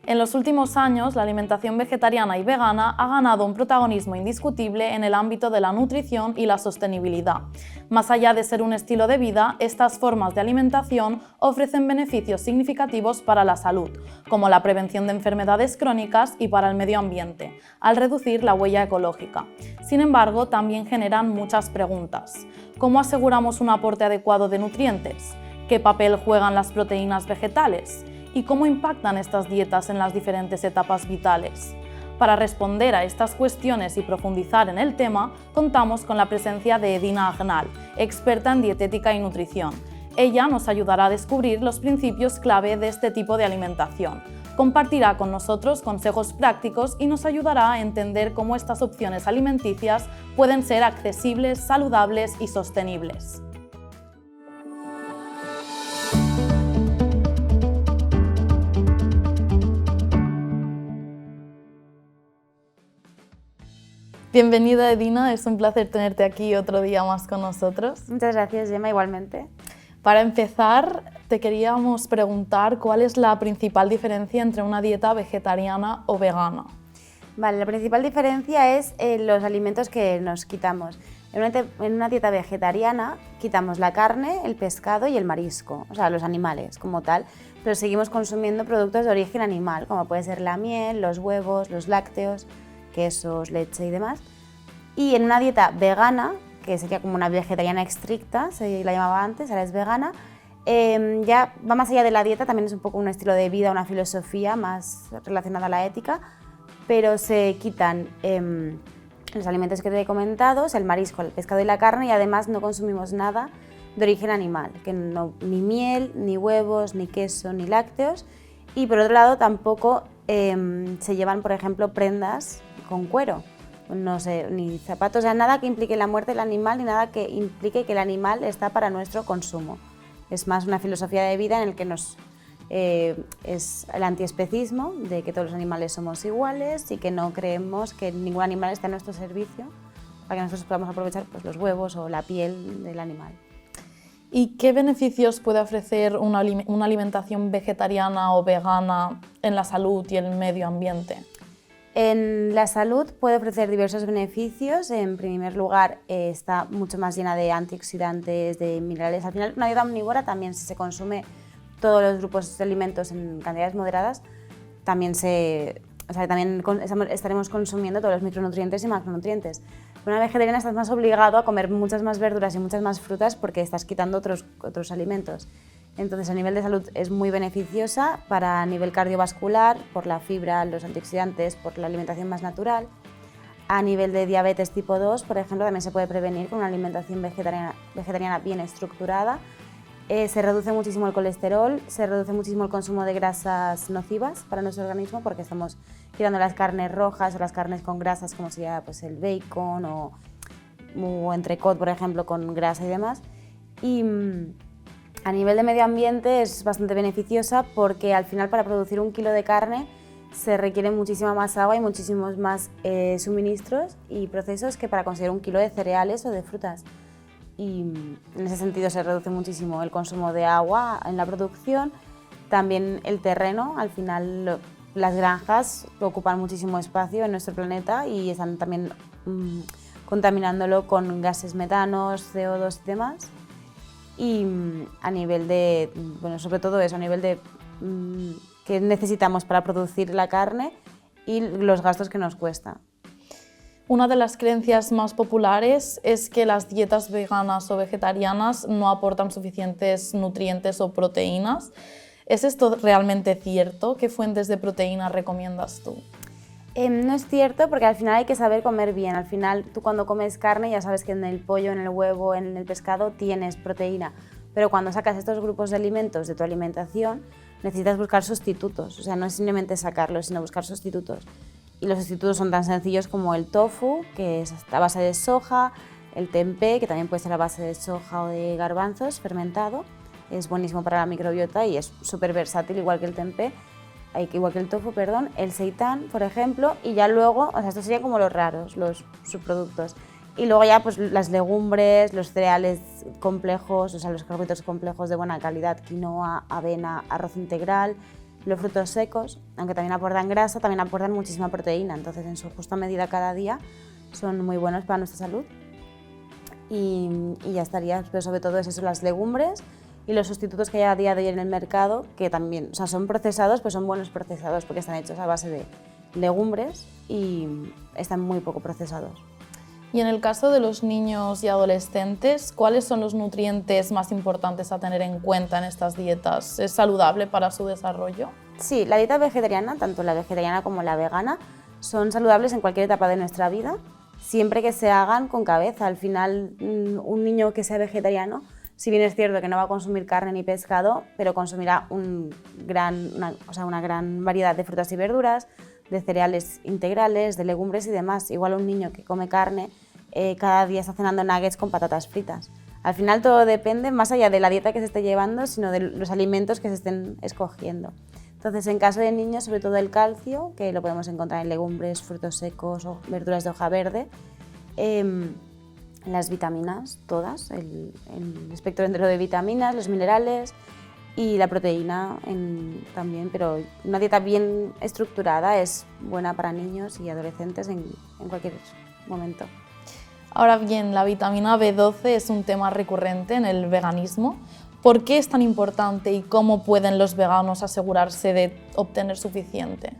En los últimos años, la alimentación vegetariana y vegana ha ganado un protagonismo indiscutible en el ámbito de la nutrición y la sostenibilidad. Más allá de ser un estilo de vida, estas formas de alimentación ofrecen beneficios significativos para la salud, como la prevención de enfermedades crónicas y para el medio ambiente, al reducir la huella ecológica. Sin embargo, también generan muchas preguntas. ¿Cómo aseguramos un aporte adecuado de nutrientes? ¿Qué papel juegan las proteínas vegetales? ¿Y cómo impactan estas dietas en las diferentes etapas vitales? Para responder a estas cuestiones y profundizar en el tema, contamos con la presencia de Edina Agnal, experta en dietética y nutrición. Ella nos ayudará a descubrir los principios clave de este tipo de alimentación. Compartirá con nosotros consejos prácticos y nos ayudará a entender cómo estas opciones alimenticias pueden ser accesibles, saludables y sostenibles. Bienvenida, Edina, es un placer tenerte aquí otro día más con nosotros. Muchas gracias, Gemma, igualmente. Para empezar, te queríamos preguntar cuál es la principal diferencia entre una dieta vegetariana o vegana. Vale, la principal diferencia es los alimentos que nos quitamos. En una dieta vegetariana quitamos la carne, el pescado y el marisco, o sea, los animales como tal, pero seguimos consumiendo productos de origen animal, como puede ser la miel, los huevos, los lácteos, quesos, leche y demás. Y en una dieta vegana, que sería como una vegetariana estricta, se la llamaba antes, ahora es vegana, ya va más allá de la dieta, también es un poco un estilo de vida, una filosofía más relacionada a la ética, pero se quitan los alimentos que te he comentado, el marisco, el pescado y la carne, y además no consumimos nada de origen animal, ni miel, ni huevos, ni queso, ni lácteos, y por otro lado tampoco se llevan, por ejemplo, prendas con cuero, no sé, ni zapatos, o sea, nada que implique la muerte del animal, ni nada que implique que el animal está para nuestro consumo. Es más una filosofía de vida en el que es el antiespecismo, de que todos los animales somos iguales y que no creemos que ningún animal esté a nuestro servicio para que nosotros podamos aprovechar pues, los huevos o la piel del animal. ¿Y qué beneficios puede ofrecer una alimentación vegetariana o vegana en la salud y el medio ambiente? En la salud puede ofrecer diversos beneficios. En primer lugar, está mucho más llena de antioxidantes, de minerales. Al final, una dieta omnívora también, si se consume todos los grupos de alimentos en cantidades moderadas, también estaremos consumiendo todos los micronutrientes y macronutrientes. Con una vegetariana estás más obligado a comer muchas más verduras y muchas más frutas porque estás quitando otros alimentos. Entonces, a nivel de salud es muy beneficiosa, para nivel cardiovascular, por la fibra, los antioxidantes, por la alimentación más natural. A nivel de diabetes tipo 2, por ejemplo, también se puede prevenir con una alimentación vegetariana bien estructurada. Se reduce muchísimo el colesterol, se reduce muchísimo el consumo de grasas nocivas para nuestro organismo porque estamos quitando las carnes rojas o las carnes con grasas como sería pues, el bacon o entrecot, por ejemplo, con grasa y demás. Y a nivel de medio ambiente es bastante beneficiosa porque al final para producir 1 kilo de carne se requiere muchísima más agua y muchísimos más suministros y procesos que para conseguir 1 kilo de cereales o de frutas. Y en ese sentido se reduce muchísimo el consumo de agua en la producción. También el terreno, al final las granjas ocupan muchísimo espacio en nuestro planeta y están también contaminándolo con gases metanos, CO2 y demás. Y a nivel de, bueno, sobre todo eso, a nivel de qué necesitamos para producir la carne y los gastos que nos cuesta. Una de las creencias más populares es que las dietas veganas o vegetarianas no aportan suficientes nutrientes o proteínas. ¿Es esto realmente cierto? ¿Qué fuentes de proteínas recomiendas tú? No es cierto porque al final hay que saber comer bien. Al final tú cuando comes carne ya sabes que en el pollo, en el huevo, en el pescado tienes proteína, pero cuando sacas estos grupos de alimentos de tu alimentación necesitas buscar sustitutos, o sea, no es simplemente sacarlos, sino buscar sustitutos. Y los sustitutos son tan sencillos como el tofu, que es a base de soja, el tempeh, que también puede ser a base de soja o de garbanzos fermentado, es buenísimo para la microbiota y es súper versátil, igual que el tempeh, igual que el tofu, perdón, el seitán, por ejemplo, y ya luego, o sea, estos serían como los raros, los subproductos. Y luego ya pues las legumbres, los cereales complejos, o sea, los carbohidratos complejos de buena calidad, quinoa, avena, arroz integral, Los frutos secos, aunque también aportan grasa, también aportan muchísima proteína, entonces en su justa medida cada día son muy buenos para nuestra salud. Y ya estaría, pero sobre todo es eso, las legumbres y los sustitutos que hay a día de hoy en el mercado, que también, o sea, son procesados, pues son buenos procesados porque están hechos a base de legumbres y están muy poco procesados. Y en el caso de los niños y adolescentes, ¿cuáles son los nutrientes más importantes a tener en cuenta en estas dietas? ¿Es saludable para su desarrollo? Sí, la dieta vegetariana, tanto la vegetariana como la vegana, son saludables en cualquier etapa de nuestra vida, siempre que se hagan con cabeza. Al final, un niño que sea vegetariano, si bien es cierto que no va a consumir carne ni pescado, pero consumirá una gran variedad de frutas y verduras, de cereales integrales, de legumbres y demás. Igual un niño que come carne, cada día está cenando nuggets con patatas fritas. Al final todo depende, más allá de la dieta que se esté llevando, sino de los alimentos que se estén escogiendo. Entonces, en caso de niños, sobre todo el calcio, que lo podemos encontrar en legumbres, frutos secos o verduras de hoja verde, las vitaminas, todas, el espectro entero de vitaminas, los minerales y la proteína también, pero una dieta bien estructurada es buena para niños y adolescentes en cualquier momento. Ahora bien, la vitamina B12 es un tema recurrente en el veganismo. ¿Por qué es tan importante y cómo pueden los veganos asegurarse de obtener suficiente?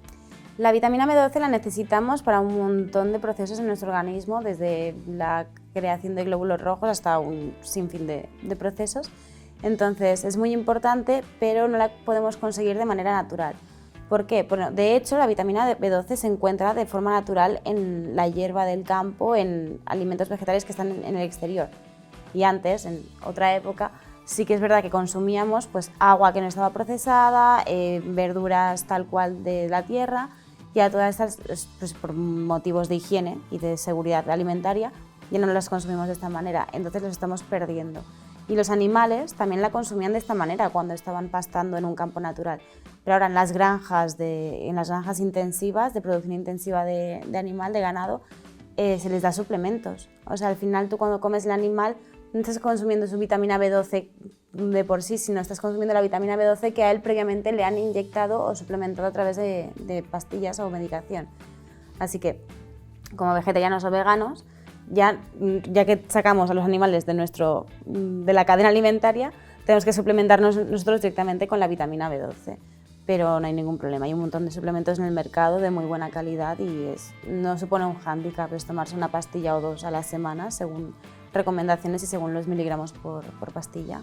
La vitamina B12 la necesitamos para un montón de procesos en nuestro organismo, desde la creación de glóbulos rojos hasta un sinfín de procesos. Entonces es muy importante, pero no la podemos conseguir de manera natural. ¿Por qué? Bueno, de hecho, la vitamina B12 se encuentra de forma natural en la hierba del campo, en alimentos vegetales que están en el exterior. Y antes, en otra época, sí que es verdad que consumíamos pues, agua que no estaba procesada, verduras tal cual de la tierra, y a todas estas, pues, por motivos de higiene y de seguridad alimentaria, ya no las consumimos de esta manera, entonces los estamos perdiendo. Y los animales también la consumían de esta manera cuando estaban pastando en un campo natural. Pero ahora en las granjas intensivas, de producción intensiva de animal, de ganado, se les da suplementos. O sea, al final tú cuando comes el animal no estás consumiendo su vitamina B12 de por sí, sino estás consumiendo la vitamina B12 que a él previamente le han inyectado o suplementado a través de pastillas o medicación. Así que, como vegetarianos o veganos, ya que sacamos a los animales de la cadena alimentaria, tenemos que suplementarnos nosotros directamente con la vitamina B12. Pero no hay ningún problema, hay un montón de suplementos en el mercado de muy buena calidad y no supone un hándicap es tomarse una pastilla o dos a la semana según recomendaciones y según los miligramos por pastilla.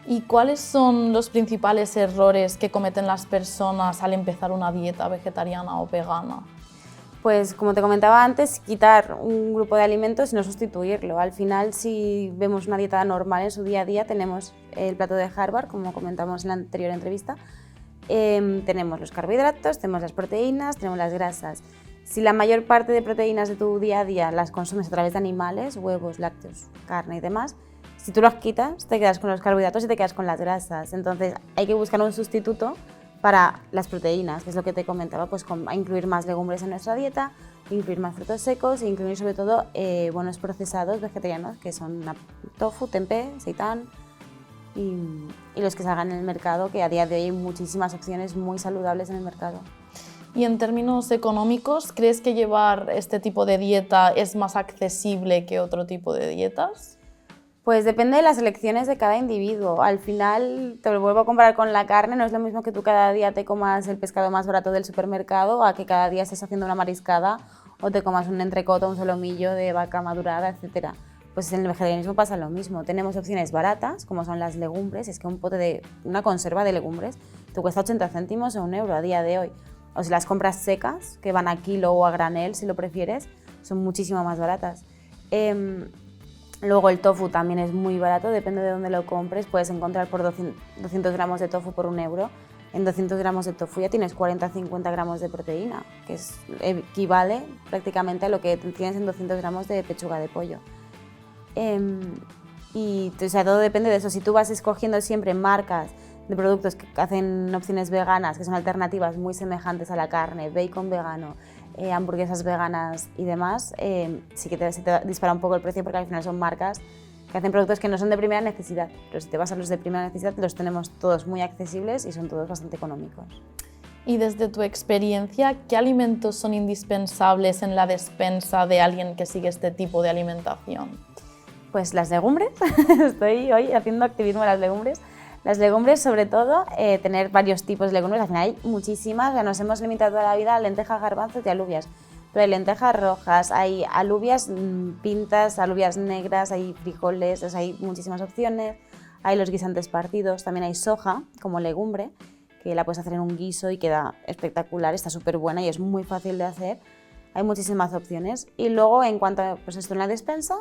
¿Y cuáles son los principales errores que cometen las personas al empezar una dieta vegetariana o vegana? Pues como te comentaba antes, quitar un grupo de alimentos y no sustituirlo. Al final, si vemos una dieta normal en su día a día, tenemos el plato de Harvard, como comentamos en la anterior entrevista, tenemos los carbohidratos, tenemos las proteínas, tenemos las grasas. Si la mayor parte de proteínas de tu día a día las consumes a través de animales, huevos, lácteos, carne y demás, si tú las quitas, te quedas con los carbohidratos y te quedas con las grasas. Entonces hay que buscar un sustituto para las proteínas, que es lo que te comentaba, pues a incluir más legumbres en nuestra dieta, incluir más frutos secos e incluir sobre todo buenos procesados vegetarianos, que son tofu, tempeh, seitán y los que salgan en el mercado, que a día de hoy hay muchísimas opciones muy saludables en el mercado. Y en términos económicos, ¿crees que llevar este tipo de dieta es más accesible que otro tipo de dietas? Pues depende de las elecciones de cada individuo. Al final, te lo vuelvo a comparar con la carne, no es lo mismo que tú cada día te comas el pescado más barato del supermercado a que cada día estés haciendo una mariscada o te comas un entrecoto, un solomillo de vaca madurada, etc. Pues en el vegetarianismo pasa lo mismo. Tenemos opciones baratas, como son las legumbres, es que una conserva de legumbres te cuesta 80 céntimos o €1 a día de hoy. O si las compras secas, que van a kilo o a granel, si lo prefieres, son muchísimo más baratas. Luego el tofu también es muy barato, depende de dónde lo compres. Puedes encontrar por 200 gramos de tofu por €1. En 200 gramos de tofu ya tienes 40-50 gramos de proteína, que equivale prácticamente a lo que tienes en 200 gramos de pechuga de pollo. O sea, todo depende de eso. Si tú vas escogiendo siempre marcas de productos que hacen opciones veganas, que son alternativas muy semejantes a la carne, bacon vegano, hamburguesas veganas y demás, sí que se te dispara un poco el precio porque al final son marcas que hacen productos que no son de primera necesidad, pero si te vas a los de primera necesidad los tenemos todos muy accesibles y son todos bastante económicos. Y desde tu experiencia, ¿qué alimentos son indispensables en la despensa de alguien que sigue este tipo de alimentación? Pues las legumbres, estoy hoy haciendo activismo de las legumbres. Las legumbres, sobre todo, tener varios tipos de legumbres, al final hay muchísimas, ya nos hemos limitado toda la vida a lentejas, garbanzos y alubias, pero hay lentejas rojas, hay alubias pintas, alubias negras, hay frijoles, hay muchísimas opciones, hay los guisantes partidos, también hay soja como legumbre, que la puedes hacer en un guiso y queda espectacular, está súper buena y es muy fácil de hacer, hay muchísimas opciones. Y luego, en cuanto a pues esto en la despensa,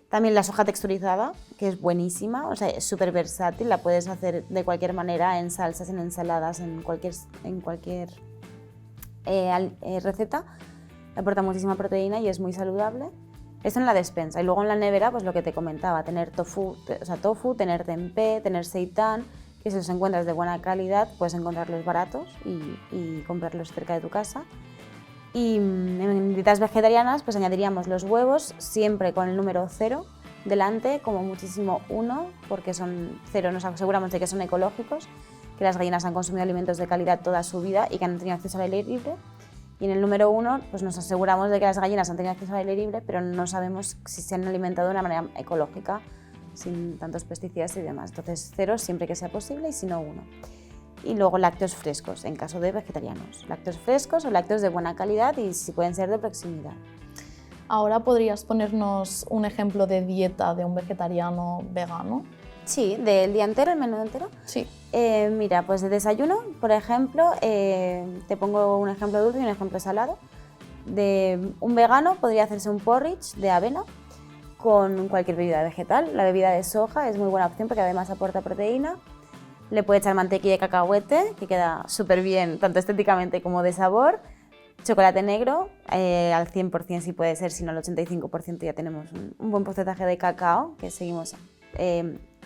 también la soja texturizada, que es buenísima, o sea, es súper versátil, la puedes hacer de cualquier manera, en salsas, en ensaladas, en cualquier receta. Aporta muchísima proteína y es muy saludable. Esto en la despensa. Y luego en la nevera, pues lo que te comentaba, tener tofu, tener tempeh, tener seitán, que si los encuentras de buena calidad, puedes encontrarlos baratos y comprarlos cerca de tu casa. Y en dietas vegetarianas pues añadiríamos los huevos siempre con el número 0 delante, como muchísimo 1, porque son 0, nos aseguramos de que son ecológicos, que las gallinas han consumido alimentos de calidad toda su vida y que han tenido acceso al aire libre. Y en el número 1 pues nos aseguramos de que las gallinas han tenido acceso al aire libre, pero no sabemos si se han alimentado de una manera ecológica, sin tantos pesticidas y demás. Entonces 0 siempre que sea posible y si no 1. Y luego lácteos frescos, en caso de vegetarianos. Lácteos frescos o lácteos de buena calidad y si pueden ser de proximidad. Ahora podrías ponernos un ejemplo de dieta de un vegetariano vegano. Sí, del día entero, el menú entero. Sí. Mira, pues de desayuno, por ejemplo, te pongo un ejemplo dulce y un ejemplo salado. De un vegano podría hacerse un porridge de avena con cualquier bebida vegetal. La bebida de soja es muy buena opción porque además aporta proteína. Le puede echar mantequilla de cacahuete, que queda súper bien, tanto estéticamente como de sabor. Chocolate negro, al 100% si puede ser, si no al 85% ya tenemos un buen porcentaje de cacao, que seguimos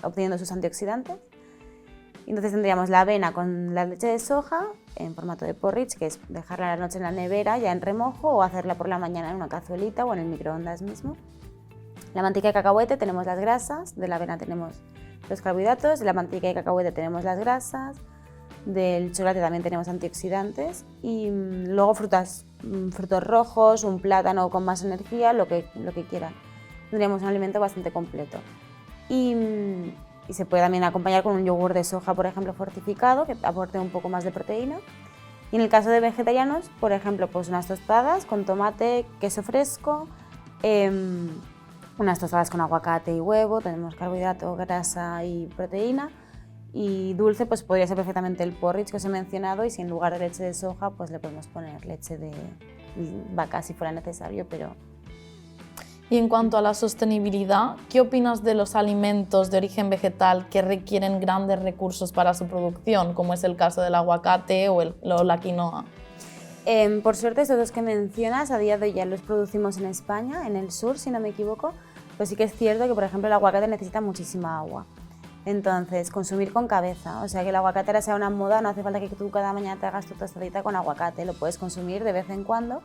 obteniendo sus antioxidantes. Entonces tendríamos la avena con la leche de soja en formato de porridge, que es dejarla la noche en la nevera ya en remojo o hacerla por la mañana en una cazuelita o en el microondas mismo. La mantequilla de cacahuete tenemos las grasas, de la avena tenemos los carbohidratos, de la mantequilla de cacahuete tenemos las grasas, del chocolate también tenemos antioxidantes y luego frutos rojos, un plátano con más energía, lo que quieran. Tendríamos un alimento bastante completo. Y se puede también acompañar con un yogur de soja, por ejemplo, fortificado, que aporte un poco más de proteína. Y en el caso de vegetarianos, por ejemplo, pues unas tostadas con tomate, queso fresco, unas tostadas con aguacate y huevo, tenemos carbohidrato, grasa y proteína. Y dulce pues podría ser perfectamente el porridge que os he mencionado y si en lugar de leche de soja pues le podemos poner leche de vaca si fuera necesario, pero... Y en cuanto a la sostenibilidad, ¿qué opinas de los alimentos de origen vegetal que requieren grandes recursos para su producción, como es el caso del aguacate o la quinoa? Por suerte, estos dos que mencionas, a día de hoy ya los producimos en España, en el sur, si no me equivoco, pues sí que es cierto que, por ejemplo, el aguacate necesita muchísima agua. Entonces, consumir con cabeza, o sea, que el aguacate ahora sea una moda, no hace falta que tú cada mañana te hagas tu tostadita con aguacate, lo puedes consumir de vez en cuando,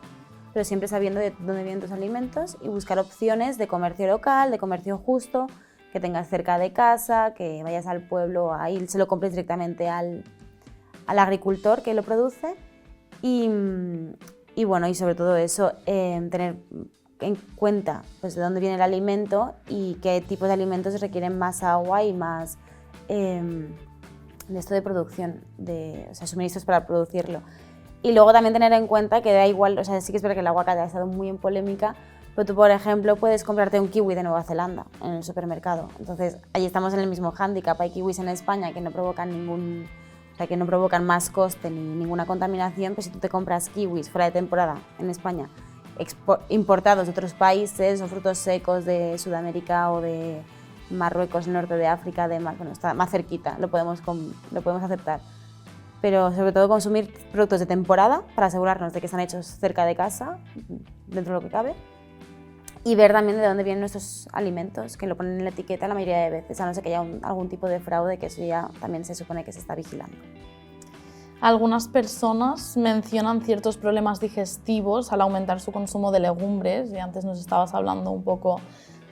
pero siempre sabiendo de dónde vienen tus alimentos y buscar opciones de comercio local, de comercio justo, que tengas cerca de casa, que vayas al pueblo, ahí se lo compres directamente al agricultor que lo produce. Y bueno, y sobre todo eso, tener en cuenta pues, de dónde viene el alimento y qué tipos de alimentos requieren más agua y más de esto de producción, o sea, suministros para producirlo. Y luego también tener en cuenta que da igual, o sea, sí que es verdad que el aguacate ha estado muy en polémica, pero tú, por ejemplo, puedes comprarte un kiwi de Nueva Zelanda en el supermercado. Entonces, ahí estamos en el mismo hándicap. Hay kiwis en España que no provocan que no provocan más coste ni ninguna contaminación, pues si tú te compras kiwis fuera de temporada en España, importados de otros países o frutos secos de Sudamérica o de Marruecos, norte de África, bueno, está más cerquita, lo podemos aceptar. Pero sobre todo consumir productos de temporada para asegurarnos de que están hechos cerca de casa, dentro de lo que cabe, y ver también de dónde vienen nuestros alimentos, que lo ponen en la etiqueta la mayoría de veces, a no ser que haya algún tipo de fraude, que eso ya también se supone que se está vigilando. Algunas personas mencionan ciertos problemas digestivos al aumentar su consumo de legumbres, y antes nos estabas hablando un poco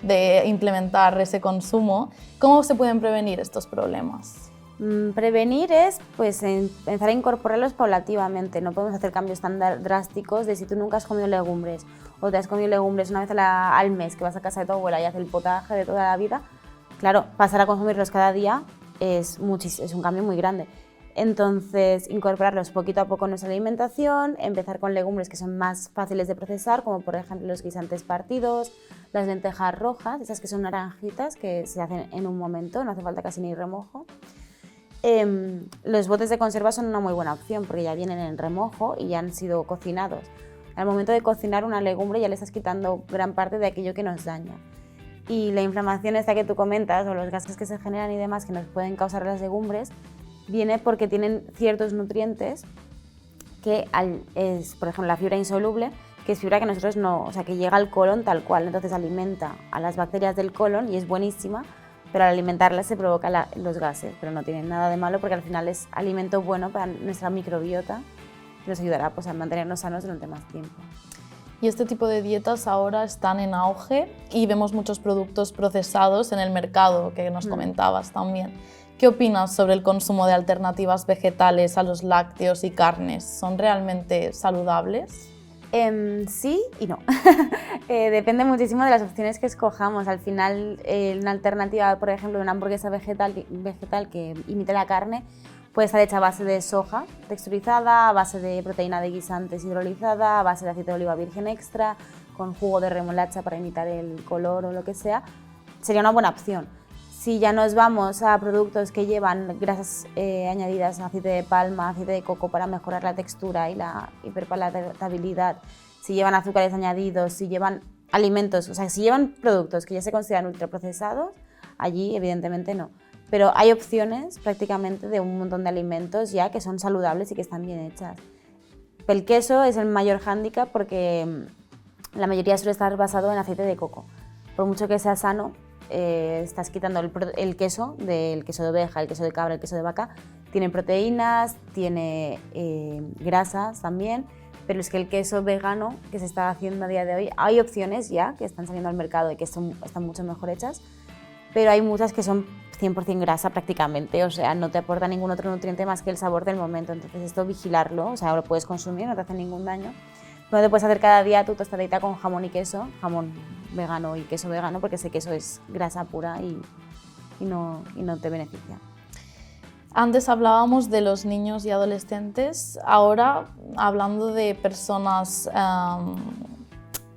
de implementar ese consumo. ¿Cómo se pueden prevenir estos problemas? Prevenir es pues, empezar a incorporarlos paulativamente. No podemos hacer cambios tan drásticos de si tú nunca has comido legumbres o te has comido legumbres una vez al mes, que vas a casa de tu abuela y haces el potaje de toda la vida. Claro, pasar a consumirlos cada día es un cambio muy grande. Entonces, incorporarlos poquito a poco en nuestra alimentación, empezar con legumbres que son más fáciles de procesar, como por ejemplo los guisantes partidos, las lentejas rojas, esas que son naranjitas, que se hacen en un momento, no hace falta casi ni remojo. Los botes de conserva son una muy buena opción porque ya vienen en remojo y ya han sido cocinados. Al momento de cocinar una legumbre ya le estás quitando gran parte de aquello que nos daña. Y la inflamación esta que tú comentas, o los gases que se generan y demás que nos pueden causar las legumbres, viene porque tienen ciertos nutrientes que es, por ejemplo, la fibra insoluble, que es fibra que nosotros no, o sea, que llega al colon tal cual, entonces alimenta a las bacterias del colon y es buenísima, pero al alimentarlas se provocan los gases, pero no tienen nada de malo porque al final es alimento bueno para nuestra microbiota y nos ayudará pues, a mantenernos sanos durante más tiempo. Y este tipo de dietas ahora están en auge y vemos muchos productos procesados en el mercado, que nos comentabas también. ¿Qué opinas sobre el consumo de alternativas vegetales a los lácteos y carnes? ¿Son realmente saludables? Sí y no. Depende muchísimo de las opciones que escojamos. Al final, una alternativa, por ejemplo, de una hamburguesa vegetal que imite la carne, puede estar hecha a base de soja texturizada, a base de proteína de guisantes hidrolizada, a base de aceite de oliva virgen extra, con jugo de remolacha para imitar el color o lo que sea. Sería una buena opción. Si ya nos vamos a productos que llevan grasas añadidas, aceite de palma, aceite de coco para mejorar la textura y la hiperpalatabilidad, si llevan azúcares añadidos, si llevan alimentos, o sea, si llevan productos que ya se consideran ultraprocesados, allí evidentemente no. Pero hay opciones prácticamente de un montón de alimentos ya que son saludables y que están bien hechas. El queso es el mayor hándicap porque la mayoría suele estar basado en aceite de coco. Por mucho que sea sano, estás quitando el queso del queso de oveja, el queso de cabra, el queso de vaca. Tiene proteínas, tiene grasas también, pero es que el queso vegano que se está haciendo a día de hoy, hay opciones ya que están saliendo al mercado y que están mucho mejor hechas, pero hay muchas que son 100% grasa prácticamente, o sea, no te aporta ningún otro nutriente más que el sabor del momento. Entonces esto vigilarlo, o sea, lo puedes consumir, no te hace ningún daño. No te puedes hacer cada día tu tostadita con jamón y queso, jamón vegano y queso vegano, porque ese queso es grasa pura y no te beneficia. Antes hablábamos de los niños y adolescentes, ahora hablando de personas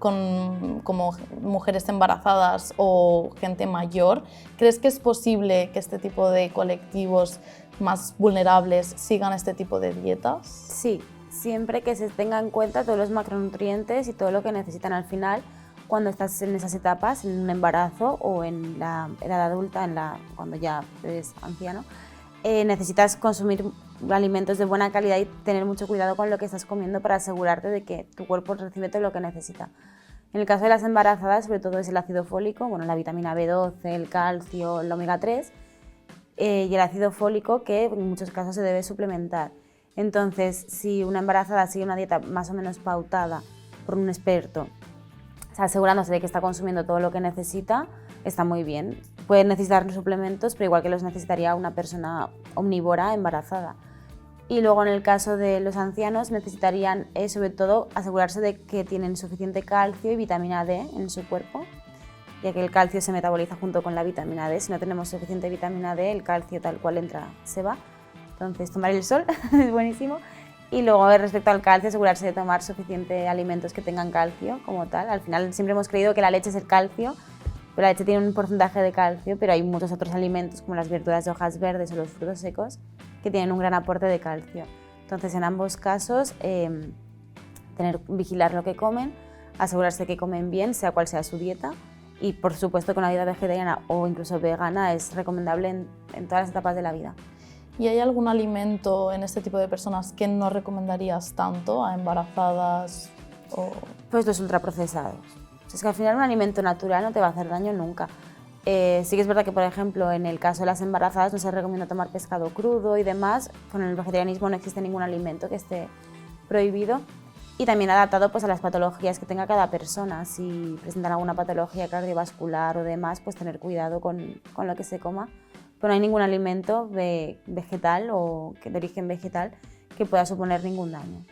como mujeres embarazadas o gente mayor, ¿crees que es posible que este tipo de colectivos más vulnerables sigan este tipo de dietas? Sí. Siempre que se tenga en cuenta todos los macronutrientes y todo lo que necesitan al final cuando estás en esas etapas, en un embarazo o en la edad adulta, cuando ya eres anciano, necesitas consumir alimentos de buena calidad y tener mucho cuidado con lo que estás comiendo para asegurarte de que tu cuerpo recibe todo lo que necesita. En el caso de las embarazadas, sobre todo es el ácido fólico, bueno, la vitamina B12, el calcio, el omega 3 y el ácido fólico que en muchos casos se debe suplementar. Entonces, si una embarazada sigue una dieta más o menos pautada por un experto, o sea, asegurándose de que está consumiendo todo lo que necesita, está muy bien. Puede necesitar suplementos, pero igual que los necesitaría una persona omnívora embarazada. Y luego en el caso de los ancianos necesitarían sobre todo asegurarse de que tienen suficiente calcio y vitamina D en su cuerpo, ya que el calcio se metaboliza junto con la vitamina D. Si no tenemos suficiente vitamina D, el calcio tal cual entra se va. Entonces, tomar el sol es buenísimo. Y luego, respecto al calcio, asegurarse de tomar suficiente alimentos que tengan calcio como tal. Al final, siempre hemos creído que la leche es el calcio, pero la leche tiene un porcentaje de calcio, pero hay muchos otros alimentos, como las verduras de hojas verdes o los frutos secos, que tienen un gran aporte de calcio. Entonces, en ambos casos, vigilar lo que comen, asegurarse que comen bien, sea cual sea su dieta, y por supuesto que una dieta vegetariana o incluso vegana es recomendable en todas las etapas de la vida. ¿Y hay algún alimento en este tipo de personas que no recomendarías tanto a embarazadas? Pues los ultraprocesados. Es que al final un alimento natural no te va a hacer daño nunca. Sí que es verdad que, por ejemplo, en el caso de las embarazadas no se recomienda tomar pescado crudo y demás. Con el vegetarianismo no existe ningún alimento que esté prohibido. y también adaptado pues, a las patologías que tenga cada persona. Si presentan alguna patología cardiovascular o demás, pues tener cuidado con lo que se coma. Pero no hay ningún alimento vegetal o de origen vegetal que pueda suponer ningún daño.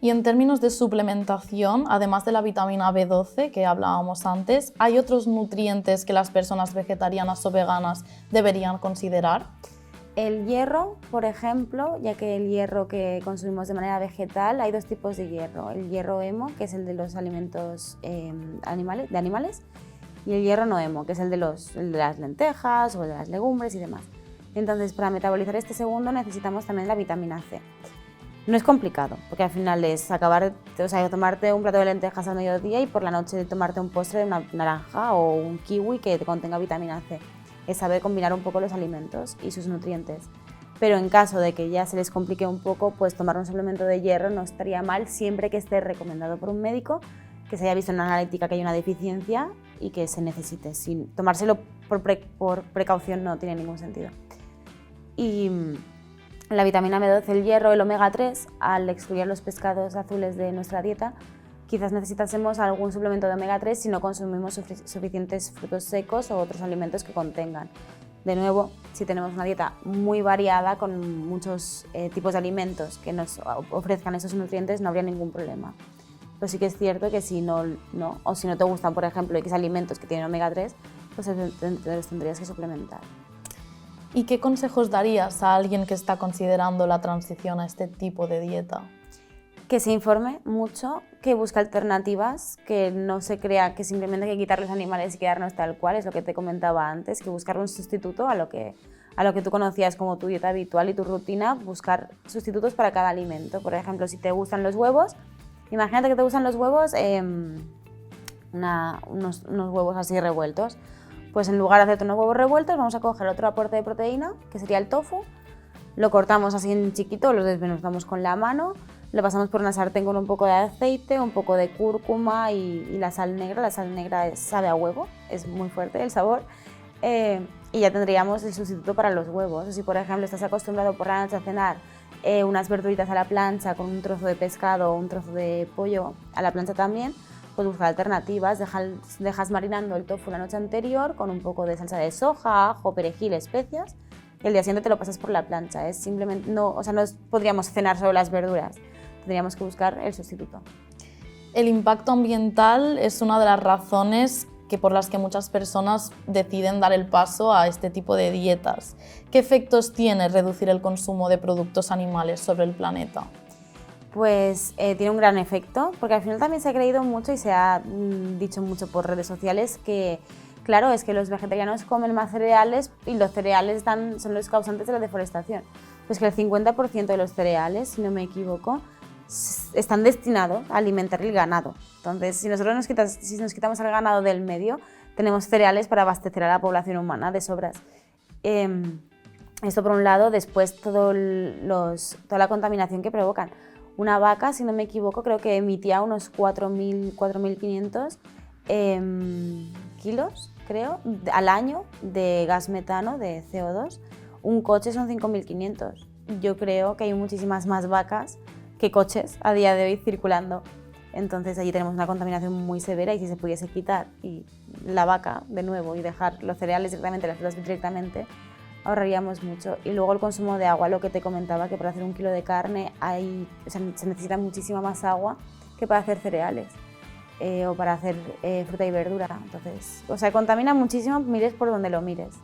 Y en términos de suplementación, además de la vitamina B12 que hablábamos antes, ¿hay otros nutrientes que las personas vegetarianas o veganas deberían considerar? El hierro, por ejemplo, ya que el hierro que consumimos de manera vegetal, hay dos tipos de hierro. El hierro hemo, que es el de los alimentos animales, y el hierro no hemo, que es el de las lentejas o de las legumbres y demás. Entonces, para metabolizar este segundo necesitamos también la vitamina C. No es complicado, porque al final es tomarte un plato de lentejas al mediodía y por la noche tomarte un postre de una naranja o un kiwi que contenga vitamina C. Es saber combinar un poco los alimentos y sus nutrientes. Pero en caso de que ya se les complique un poco, pues tomar un suplemento de hierro no estaría mal siempre que esté recomendado por un médico, que se haya visto en una analítica que hay una deficiencia y que se necesite. Sin tomárselo por precaución no tiene ningún sentido. Y la vitamina B12, el hierro, el omega 3, al excluir los pescados azules de nuestra dieta, quizás necesitásemos algún suplemento de omega 3 si no consumimos suficientes frutos secos o otros alimentos que contengan. De nuevo, si tenemos una dieta muy variada con muchos tipos de alimentos que nos ofrezcan esos nutrientes, no habría ningún problema. Pero sí que es cierto que si no te gustan, por ejemplo, X alimentos que tienen omega 3, pues los tendrías que suplementar. ¿Y qué consejos darías a alguien que está considerando la transición a este tipo de dieta? Que se informe mucho, que busque alternativas, que no se crea que simplemente hay que quitar los animales y quedarnos tal cual, es lo que te comentaba antes, que buscar un sustituto a lo que tú conocías como tu dieta habitual y tu rutina, buscar sustitutos para cada alimento. Por ejemplo, si te gustan los huevos, imagínate que te gustan los huevos, unos huevos así revueltos. Pues en lugar de hacerte unos huevos revueltos, vamos a coger otro aporte de proteína, que sería el tofu, lo cortamos así en chiquito, lo desmenuzamos con la mano, lo pasamos por una sartén con un poco de aceite, un poco de cúrcuma y la sal negra. La sal negra sabe a huevo, es muy fuerte el sabor, y ya tendríamos el sustituto para los huevos. O si por ejemplo estás acostumbrado por la noche a cenar unas verduritas a la plancha con un trozo de pescado o un trozo de pollo a la plancha también, pues buscar alternativas, dejas marinando el tofu la noche anterior con un poco de salsa de soja, ajo, perejil, especias, y el día siguiente te lo pasas por la plancha. Es simplemente, no podríamos cenar solo las verduras, tendríamos que buscar el sustituto. El impacto ambiental es una de las razones por las que muchas personas deciden dar el paso a este tipo de dietas. ¿Qué efectos tiene reducir el consumo de productos animales sobre el planeta? Pues tiene un gran efecto, porque al final también se ha creído mucho y se ha dicho mucho por redes sociales que, claro, es que los vegetarianos comen más cereales y los cereales son los causantes de la deforestación. Pues que el 50% de los cereales, si no me equivoco, están destinados a alimentar el ganado. Entonces, si nosotros nos quitamos al ganado del medio, tenemos cereales para abastecer a la población humana de sobras. Esto por un lado, después toda la contaminación que provocan. Una vaca, si no me equivoco, creo que emitía unos 4.500 kilos, creo, al año de gas metano, de CO2. Un coche son 5.500. Yo creo que hay muchísimas más vacas que coches a día de hoy circulando. Entonces allí tenemos una contaminación muy severa y si se pudiese quitar la vaca de nuevo y dejar los cereales directamente, las frutas directamente, ahorraríamos mucho. Y luego el consumo de agua, lo que te comentaba, que para hacer 1 kilo de carne se necesita muchísima más agua que para hacer cereales o para hacer fruta y verdura. Entonces, contamina muchísimo, mires por donde lo mires.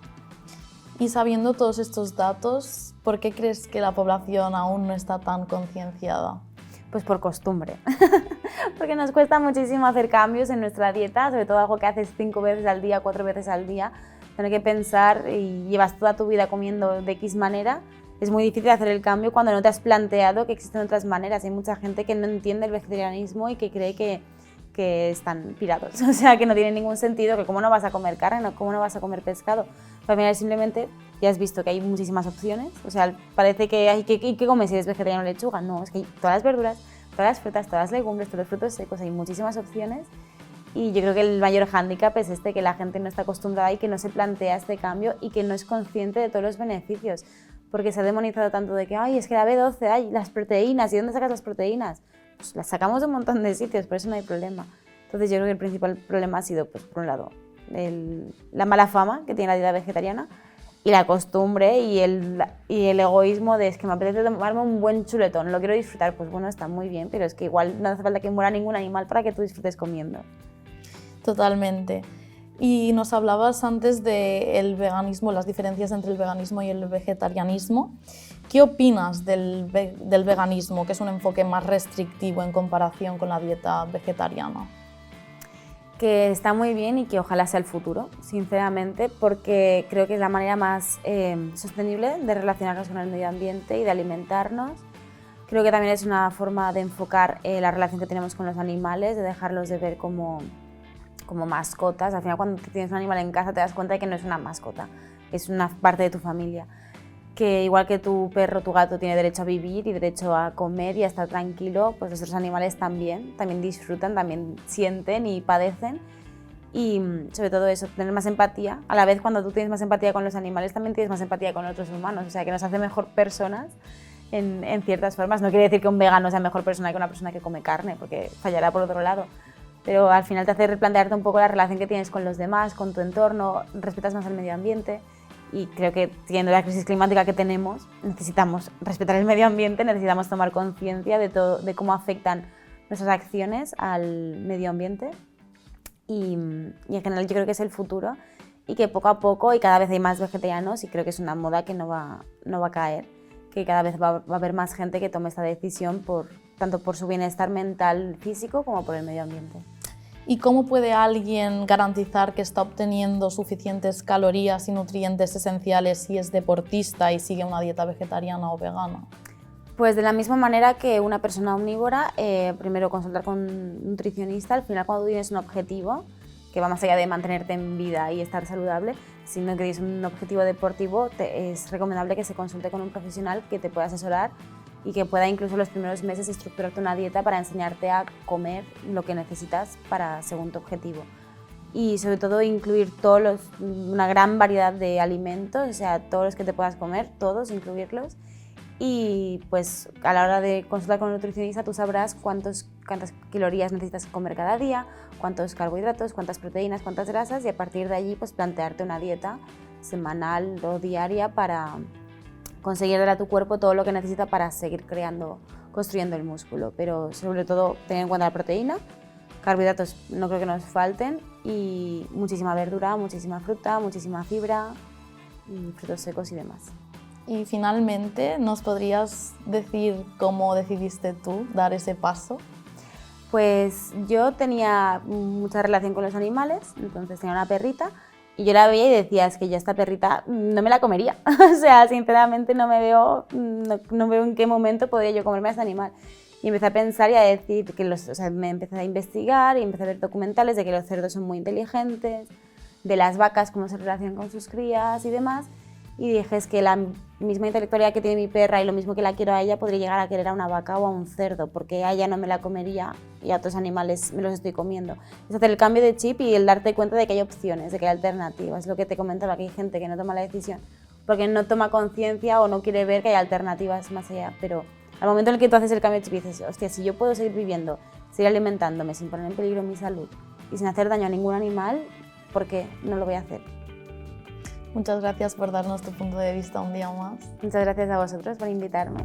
Y sabiendo todos estos datos, ¿por qué crees que la población aún no está tan concienciada? Pues por costumbre, porque nos cuesta muchísimo hacer cambios en nuestra dieta, sobre todo algo que haces 5 veces al día, 4 veces al día. Tener que pensar y llevas toda tu vida comiendo de X manera, es muy difícil hacer el cambio cuando no te has planteado que existen otras maneras. Hay mucha gente que no entiende el vegetarianismo y que cree que están pirados, o sea, que no tiene ningún sentido, que cómo no vas a comer carne, cómo no vas a comer pescado. Al final simplemente ya has visto que hay muchísimas opciones, o sea, parece que ¿qué comes si eres vegetariano? Lechuga. No, es que hay todas las verduras, todas las frutas, todas las legumbres, todos los frutos secos, hay muchísimas opciones. Y yo creo que el mayor hándicap es que la gente no está acostumbrada y que no se plantea este cambio y que no es consciente de todos los beneficios, porque se ha demonizado tanto de que, ay, es que la B12, ay, las proteínas, ¿y dónde sacas las proteínas? pues las sacamos de un montón de sitios, por eso no hay problema. Entonces yo creo que el principal problema ha sido, pues, por un lado, la mala fama que tiene la dieta vegetariana y la costumbre y el egoísmo de es que me apetece tomarme un buen chuletón, lo quiero disfrutar, pues bueno, está muy bien, pero es que igual no hace falta que muera ningún animal para que tú disfrutes comiendo. Totalmente. Y nos hablabas antes del veganismo, las diferencias entre el veganismo y el vegetarianismo. ¿Qué opinas del veganismo, que es un enfoque más restrictivo en comparación con la dieta vegetariana? Que está muy bien y que ojalá sea el futuro, sinceramente, porque creo que es la manera más sostenible de relacionarnos con el medio ambiente y de alimentarnos. Creo que también es una forma de enfocar la relación que tenemos con los animales, de dejarlos de ver como mascotas. Al final, cuando tienes un animal en casa te das cuenta de que no es una mascota, es una parte de tu familia. Que igual que tu perro, tu gato tiene derecho a vivir y derecho a comer y a estar tranquilo, pues los otros animales también disfrutan, también sienten y padecen. Y sobre todo eso, tener más empatía. A la vez, cuando tú tienes más empatía con los animales, también tienes más empatía con otros humanos. O sea, que nos hace mejor personas en ciertas formas. No quiere decir que un vegano sea mejor persona que una persona que come carne, porque fallará por otro lado. Pero al final te hace replantearte un poco la relación que tienes con los demás, con tu entorno, respetas más el medio ambiente. Y creo que, teniendo la crisis climática que tenemos, necesitamos respetar el medio ambiente, necesitamos tomar conciencia de cómo afectan nuestras acciones al medio ambiente. Y en general yo creo que es el futuro y que poco a poco, y cada vez hay más vegetarianos, y creo que es una moda que no va a caer, que cada vez va a haber más gente que tome esta decisión tanto por su bienestar mental, físico, como por el medio ambiente. ¿Y cómo puede alguien garantizar que está obteniendo suficientes calorías y nutrientes esenciales si es deportista y sigue una dieta vegetariana o vegana? Pues de la misma manera que una persona omnívora, primero consultar con un nutricionista. Al final, cuando tienes un objetivo que va más allá de mantenerte en vida y estar saludable, sino que tienes un objetivo deportivo, es recomendable que se consulte con un profesional que te pueda asesorar y que pueda incluso los primeros meses estructurarte una dieta para enseñarte a comer lo que necesitas según tu objetivo. Y sobre todo incluir una gran variedad de alimentos, o sea, todos los que te puedas comer, todos, incluirlos. Y pues a la hora de consultar con un nutricionista tú sabrás cuántas calorías necesitas comer cada día, cuántos carbohidratos, cuántas proteínas, cuántas grasas, y a partir de allí pues plantearte una dieta semanal o diaria para conseguir dar a tu cuerpo todo lo que necesita para seguir construyendo el músculo. Pero sobre todo tener en cuenta la proteína, carbohidratos no creo que nos falten, y muchísima verdura, muchísima fruta, muchísima fibra, y frutos secos y demás. Y finalmente, ¿nos podrías decir cómo decidiste tú dar ese paso? Pues yo tenía mucha relación con los animales, entonces tenía una perrita y yo la veía y decía, es que yo esta perrita no me la comería. O sea, sinceramente no veo en qué momento podría yo comerme a este animal. Y empecé a pensar y a decir me empecé a investigar y empecé a ver documentales de que los cerdos son muy inteligentes, de las vacas, cómo se relacionan con sus crías y demás. Y dije, es que la misma intelectualidad que tiene mi perra y lo mismo que la quiero a ella, podría llegar a querer a una vaca o a un cerdo, porque a ella no me la comería y a otros animales me los estoy comiendo. Es hacer el cambio de chip y el darte cuenta de que hay opciones, de que hay alternativas. Es lo que te comentaba, que hay gente que no toma la decisión porque no toma conciencia o no quiere ver que hay alternativas más allá. Pero al momento en el que tú haces el cambio de chip y dices, hostia, si yo puedo seguir viviendo, seguir alimentándome sin poner en peligro mi salud y sin hacer daño a ningún animal, ¿por qué no lo voy a hacer? Muchas gracias por darnos tu punto de vista un día más. Muchas gracias a vosotros por invitarme.